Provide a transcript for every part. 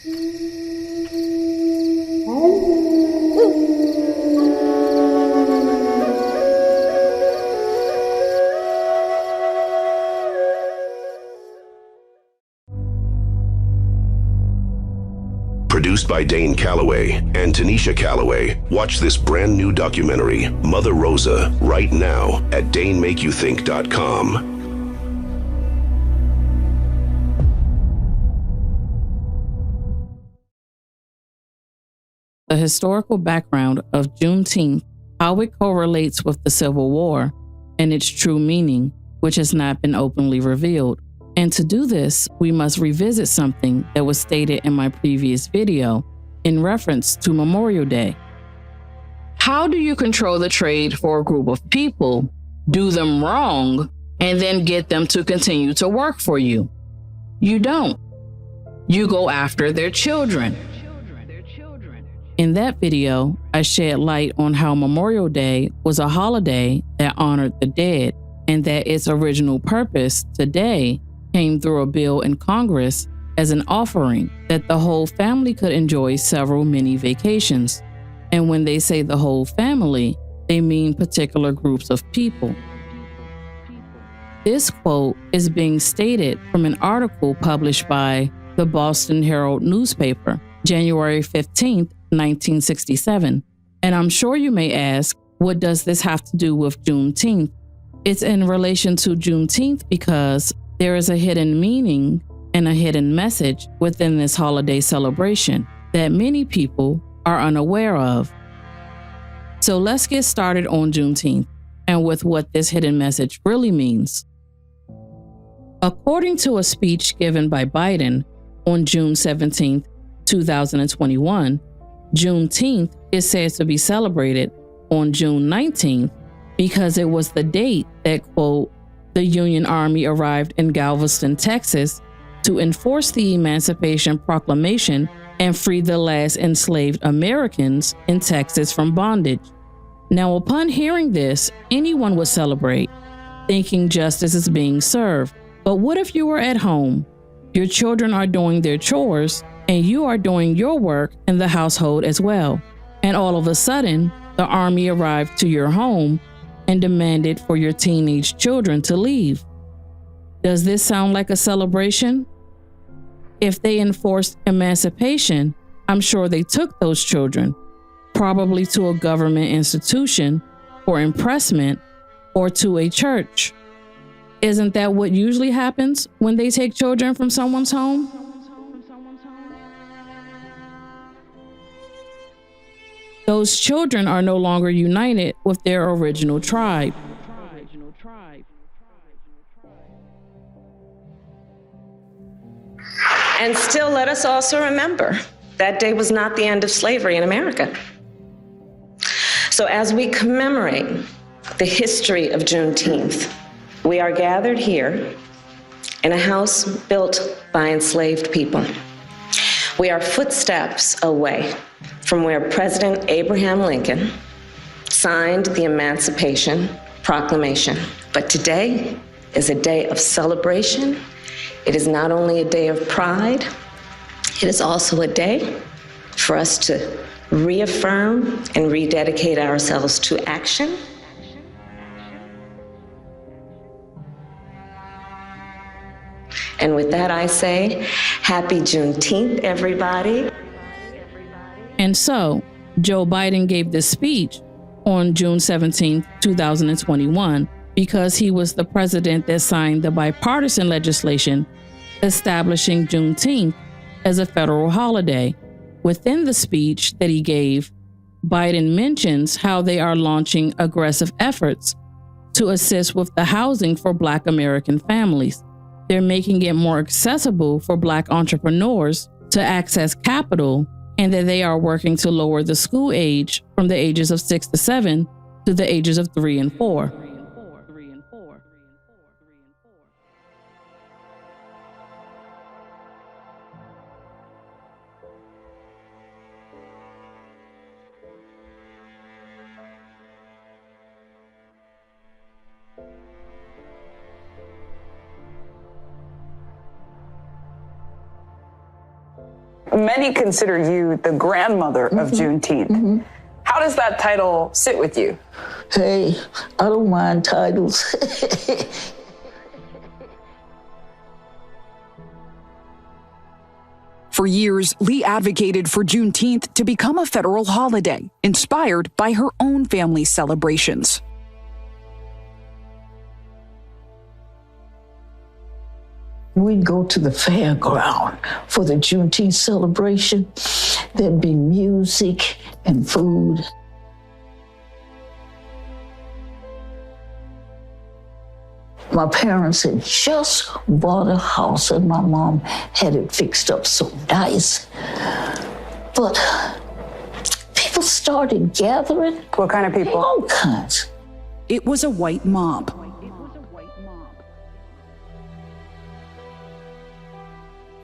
Produced by Dane Calloway and Tanisha Calloway. Watch this brand new documentary, Mother Rosa, right now at DaneMakeYouThink.com. The historical background of Juneteenth, how it correlates with the Civil War, and its true meaning, which has not been openly revealed. And to do this, we must revisit something that was stated in my previous video in reference to Memorial Day. How do you control the trade for a group of people, do them wrong, and then get them to continue to work for you? You don't. You go after their children. In that video, I shed light on how Memorial Day was a holiday that honored the dead, and that its original purpose today came through a bill in Congress as an offering that the whole family could enjoy several mini vacations. And when they say the whole family, they mean particular groups of people. This quote is being stated from an article published by the Boston Herald newspaper, January 15th, 1967. And I'm sure you may ask, what does this have to do with Juneteenth? It's in relation to Juneteenth because there is a hidden meaning and a hidden message within this holiday celebration that many people are unaware of. So let's get started on Juneteenth and with what this hidden message really means. According to a speech given by Biden on June 17, 2021, Juneteenth is said to be celebrated on June 19th because it was the date that, quote, the Union Army arrived in Galveston, Texas to enforce the Emancipation Proclamation and free the last enslaved Americans in Texas from bondage. Now, upon hearing this, anyone would celebrate, thinking justice is being served. But what if you were at home, your children are doing their chores, and you are doing your work in the household as well, and all of a sudden, the army arrived to your home and demanded for your teenage children to leave? Does this sound like a celebration? If they enforced emancipation, I'm sure they took those children, probably to a government institution for impressment or to a church. Isn't that what usually happens when they take children from someone's home? Those children are no longer united with their original tribe. And still, let us also remember that day was not the end of slavery in America. So as we commemorate the history of Juneteenth, we are gathered here in a house built by enslaved people. We are footsteps away from where President Abraham Lincoln signed the Emancipation Proclamation. But today is a day of celebration. It is not only a day of pride, it is also a day for us to reaffirm and rededicate ourselves to action. And with that, I say, happy Juneteenth, everybody. And so, Joe Biden gave this speech on June 17, 2021, because he was the president that signed the bipartisan legislation establishing Juneteenth as a federal holiday. Within the speech that he gave, Biden mentions how they are launching aggressive efforts to assist with the housing for Black American families. They're making it more accessible for Black entrepreneurs to access capital, and that they are working to lower the school age from the ages of 6 to 7 to the ages of 3 and 4. Many consider you the grandmother of Juneteenth. How does that title sit with you? Hey, I don't mind titles. For years, Lee advocated for Juneteenth to become a federal holiday, inspired by her own family's celebrations. We'd go to the fairground for the Juneteenth celebration. There'd be music and food. My parents had just bought a house and my mom had it fixed up so nice. But people started gathering. What kind of people? All kinds. It was a white mob.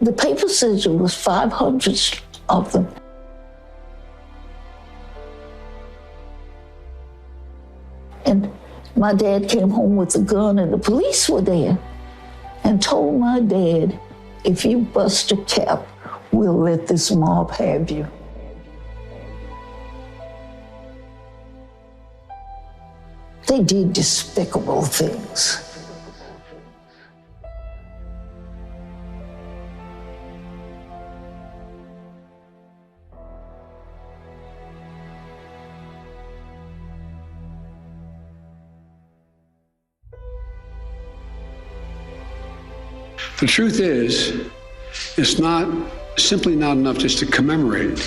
The paper says it was 500 of them. And my dad came home with a gun and the police were there and told my dad, if you bust a cap, we'll let this mob have you. They did despicable things. The truth is, it's simply not enough just to commemorate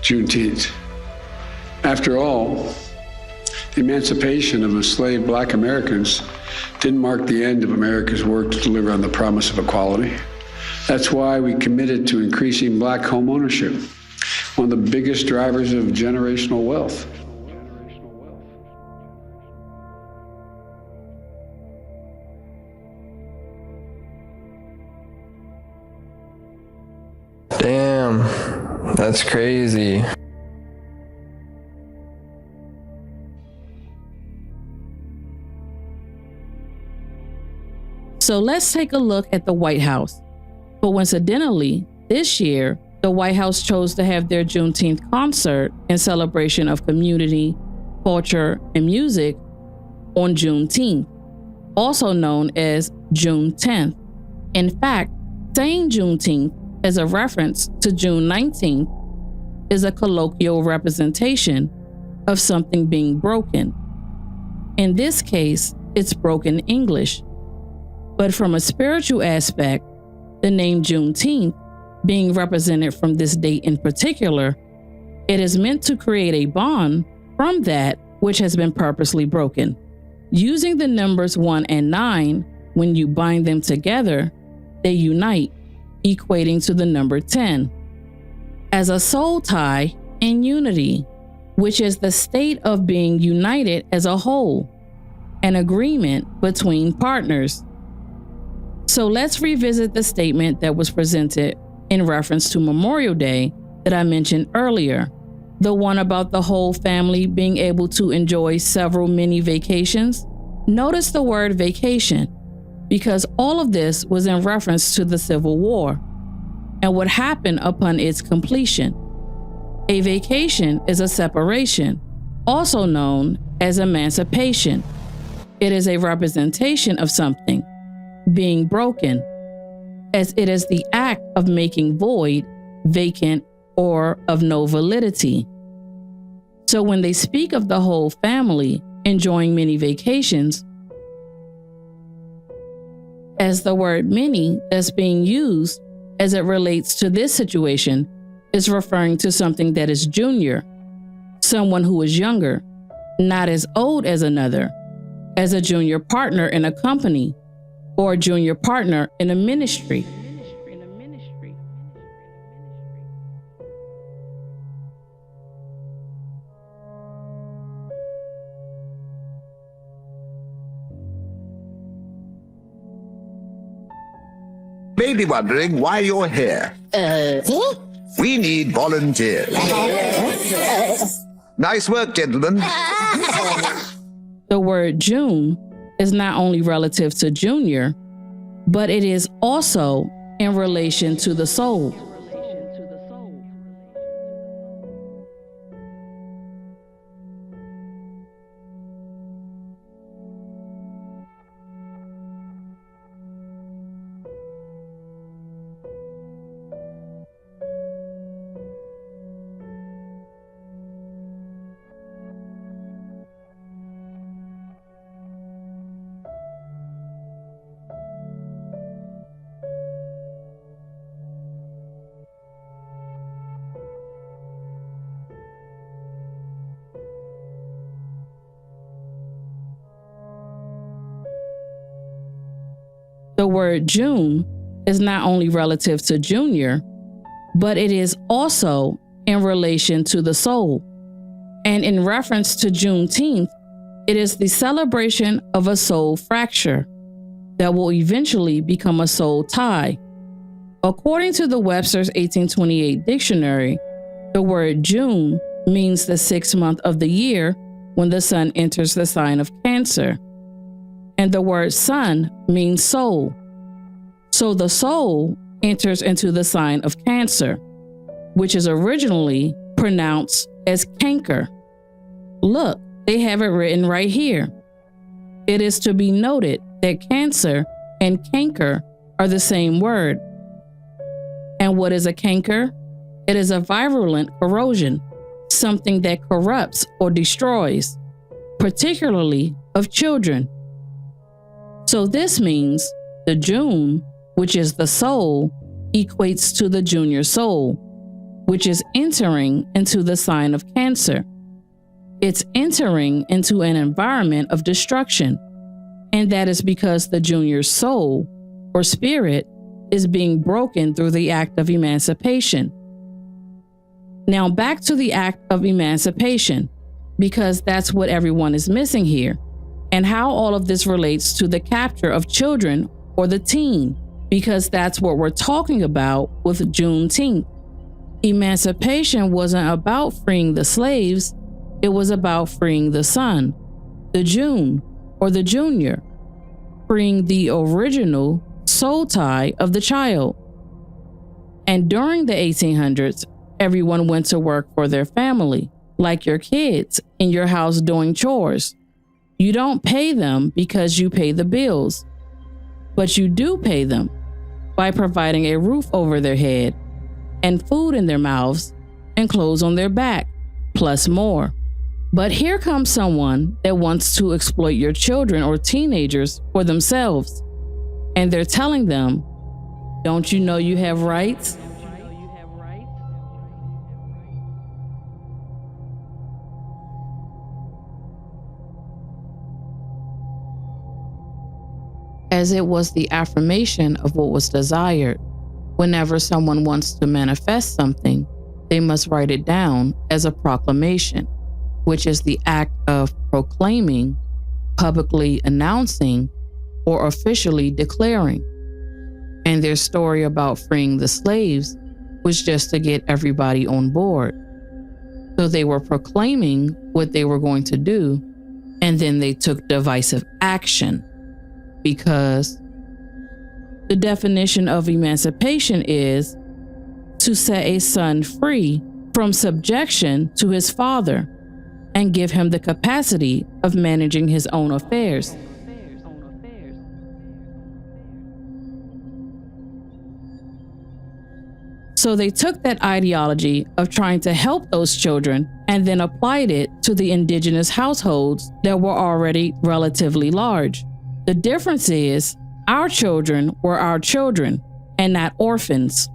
Juneteenth. After all, the emancipation of enslaved Black Americans didn't mark the end of America's work to deliver on the promise of equality. That's why we committed to increasing Black home ownership, one of the biggest drivers of generational wealth. Damn, that's crazy. So let's take a look at the White House. Coincidentally, this year, the White House chose to have their Juneteenth concert in celebration of community, culture, and music on Juneteenth, also known as June 10th. In fact, saying Juneteenth as a reference to June 19th is a colloquial representation of something being broken. In this case, it's broken English. But from a spiritual aspect, the name Juneteenth being represented from this date in particular, it is meant to create a bond from that which has been purposely broken. Using the numbers 1 and 9, when you bind them together, they unite, equating to the number 10, as a soul tie and unity, which is the state of being united as a whole, an agreement between partners. So let's revisit the statement that was presented in reference to Memorial Day that I mentioned earlier, the one about the whole family being able to enjoy several mini vacations. Notice the word vacation, because all of this was in reference to the Civil War and what happened upon its completion. A vacation is a separation, also known as emancipation. It is a representation of something being broken, as it is the act of making void, vacant, or of no validity. So when they speak of the whole family enjoying many vacations, as the word many that's being used as it relates to this situation is referring to something that is junior, someone who is younger, not as old as another, as a junior partner in a company or a junior partner in a ministry. May be wondering why you're here. We need volunteers. Nice work, gentlemen. The word June is not only relative to junior, but it is also in relation to the soul. the word June is not only relative to junior, but it is also in relation to the soul. And in reference to Juneteenth, it is the celebration of a soul fracture that will eventually become a soul tie. According to the Webster's 1828 dictionary, the word June means the 6th month of the year when the sun enters the sign of Cancer. And the word sun means soul. So the soul enters into the sign of Cancer, which is originally pronounced as canker. Look, they have it written right here. It is to be noted that Cancer and canker are the same word. And what is a canker? It is a virulent corrosion, something that corrupts or destroys, particularly of children. So this means the June, which is the soul, equates to the junior soul, which is entering into the sign of Cancer. It's entering into an environment of destruction, and that is because the junior soul, or spirit, is being broken through the act of emancipation. Now back to the act of emancipation, because that's what everyone is missing here, and how all of this relates to the capture of children or the teen, because that's what we're talking about with Juneteenth. Emancipation wasn't about freeing the slaves, it was about freeing the son, the June, or the junior, freeing the original soul tie of the child. And during the 1800s, everyone went to work for their family, like your kids in your house doing chores. You don't pay them because you pay the bills, but you do pay them by providing a roof over their head and food in their mouths and clothes on their back, plus more. But here comes someone that wants to exploit your children or teenagers for themselves. And they're telling them, don't you know you have rights? As it was the affirmation of what was desired. Whenever someone wants to manifest something, they must write it down as a proclamation, which is the act of proclaiming, publicly announcing, or officially declaring. And their story about freeing the slaves was just to get everybody on board. So they were proclaiming what they were going to do, and then they took divisive action, because the definition of emancipation is to set a son free from subjection to his father and give him the capacity of managing his own affairs. So they took that ideology of trying to help those children and then applied it to the indigenous households that were already relatively large. The difference is our children were our children and not orphans.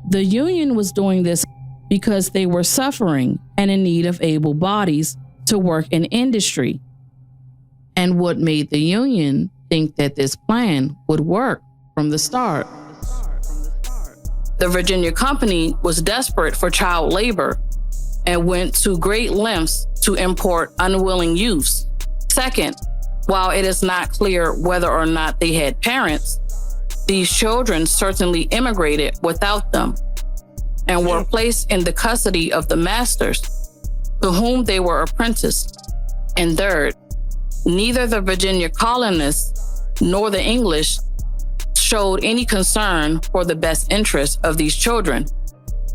The Union was doing this because they were suffering and in need of able bodies to work in industry. And what made the Union think that this plan would work from the start? The Virginia Company was desperate for child labor and went to great lengths to import unwilling youths. Second, while it is not clear whether or not they had parents, these children certainly immigrated without them and were placed in the custody of the masters to whom they were apprenticed. And third, neither the Virginia colonists nor the English showed any concern for the best interests of these children,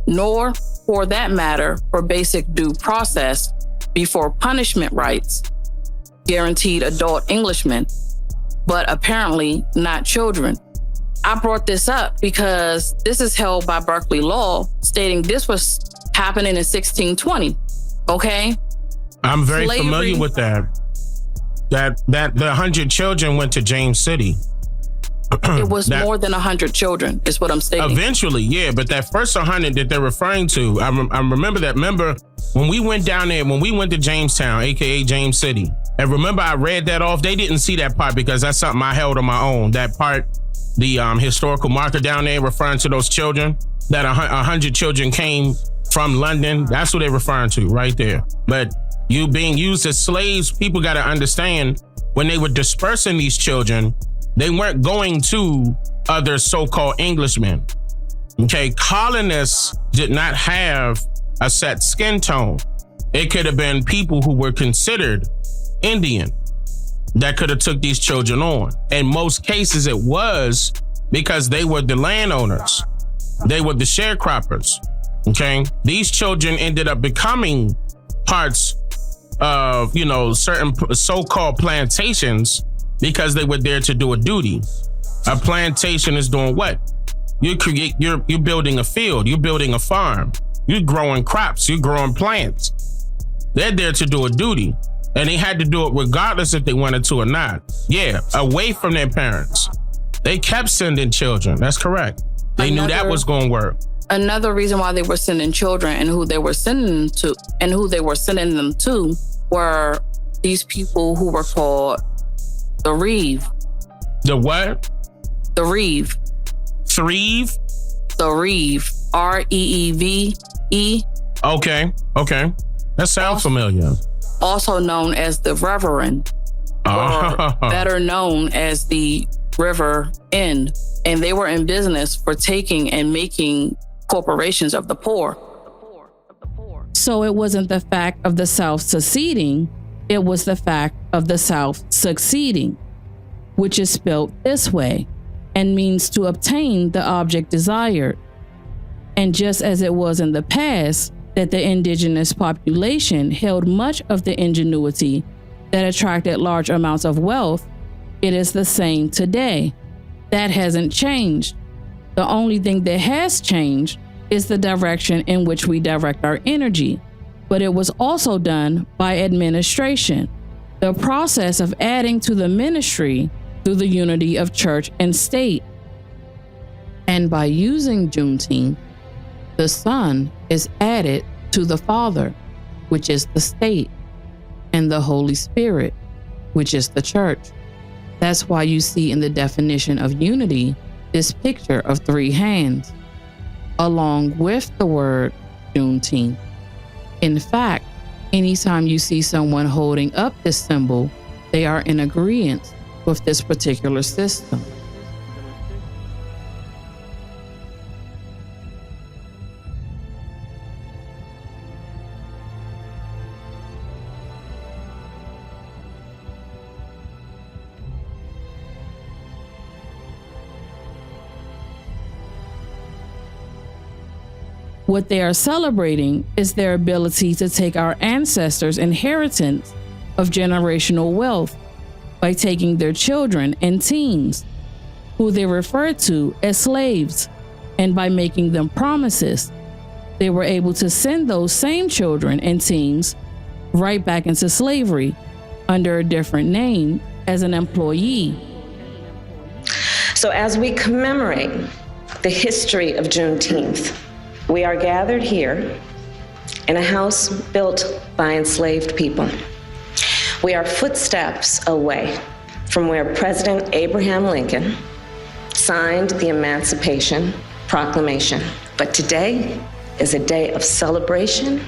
nor, for that matter, for basic due process before punishment rights guaranteed adult Englishmen, but apparently not children. I brought this up because this is held by Berkeley law, stating this was happening in 1620. Okay? I'm very familiar with that. That the 100 children went to James City. It was more than 100 children, is what I'm stating. Eventually, yeah, but that first 100 that they're referring to, I remember that. Remember when we went down there, when we went to Jamestown, aka James City, and remember I read that off. They didn't see that part because that's something I held on my own. That part historical marker down there referring to those children, that 100 children came from London. That's what they're referring to right there. But you being used as slaves, people got to understand when they were dispersing these children, they weren't going to other so-called Englishmen. Okay, colonists did not have a set skin tone. It could have been people who were considered Indian that could have took these children on. In most cases, it was because they were the landowners. They were the sharecroppers. Okay, these children ended up becoming parts of, certain so-called plantations because they were there to do a duty. A plantation is doing what? You're building a field. You're building a farm. You're growing crops. You're growing plants. They're there to do a duty. And they had to do it regardless if they wanted to or not. Yeah, away from their parents. They kept sending children. That's correct. They knew that was going to work. Another reason why they were sending children and who they were sending them to were these people who were called the Reeve. The what? The Reeve. Threve? The Reeve. R-E-E-V-E. Okay. That sounds familiar. Also known as the Reverend, or better known as the River End. And they were in business for taking and making corporations of the poor. So it wasn't the fact of the South seceding, it was the fact of the South succeeding, which is spelled this way and means to obtain the object desired. And just as it was in the past, that the indigenous population held much of the ingenuity that attracted large amounts of wealth, it is the same today. That hasn't changed. The only thing that has changed is the direction in which we direct our energy, but it was also done by administration, the process of adding to the ministry through the unity of church and state. And by using Juneteenth, the Son is added to the Father, which is the state, and the Holy Spirit, which is the church. That's why you see in the definition of unity this picture of three hands, along with the word Juneteenth. In fact, anytime you see someone holding up this symbol, they are in agreement with this particular system. What they are celebrating is their ability to take our ancestors' inheritance of generational wealth by taking their children and teens, who they refer to as slaves, and by making them promises, they were able to send those same children and teens right back into slavery under a different name as an employee. So as we commemorate the history of Juneteenth, we are gathered here in a house built by enslaved people. We are footsteps away from where President Abraham Lincoln signed the Emancipation Proclamation. But today is a day of celebration.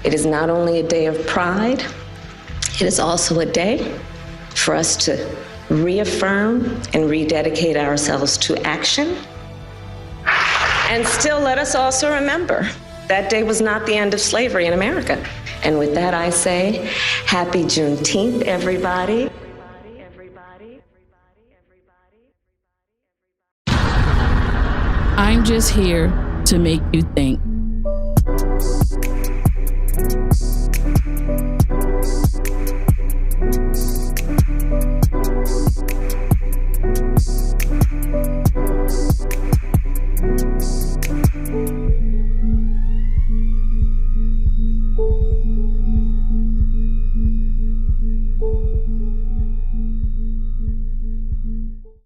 It is not only a day of pride, it is also a day for us to reaffirm and rededicate ourselves to action. And still, let us also remember that day was not the end of slavery in America. And with that, I say, happy Juneteenth, everybody. I'm just here to make you think.